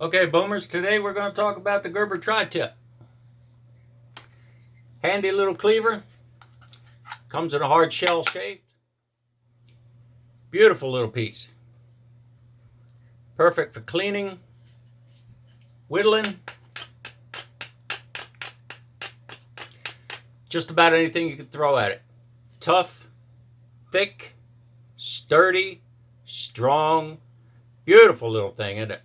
Okay, boomers, today we're going to talk about the Gerber Tritip. Handy little cleaver. Comes in a hard shell shape. Beautiful little piece. Perfect for cleaning, whittling, just about anything you can throw at it. Tough, thick, sturdy, strong, beautiful little thing, isn't it?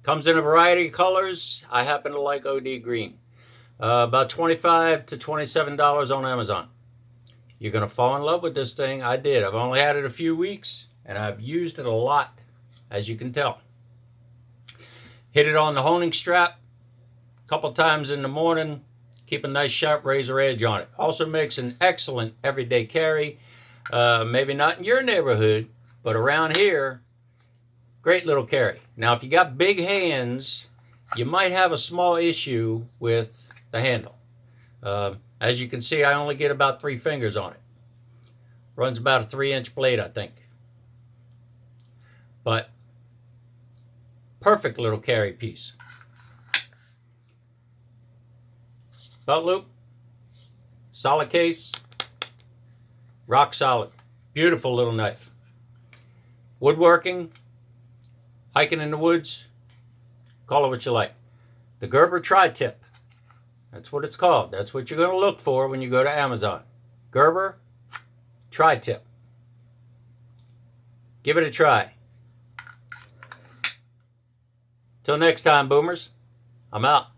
Comes in a variety of colors. I happen to like OD green. About $25 to $27 on Amazon. You're going to fall in love with this thing. I did. I've only had it a few weeks, and I've used it a lot, as you can tell. Hit it on the honing strap a couple times in the morning. Keep a nice sharp razor edge on it. Also makes an excellent everyday carry. Maybe not in your neighborhood, but around here, great little carry. Now, if you got big hands, you might have a small issue with the handle. As you can see, I only get about 3 fingers on it. Runs about a 3-inch blade, I think. But perfect little carry piece. Belt loop, solid case, rock solid. Beautiful little knife. Woodworking, hiking in the woods, call it what you like. The Gerber Tritip. That's what it's called. That's what you're going to look for when you go to Amazon. Gerber Tritip. Give it a try. Till next time, boomers. I'm out.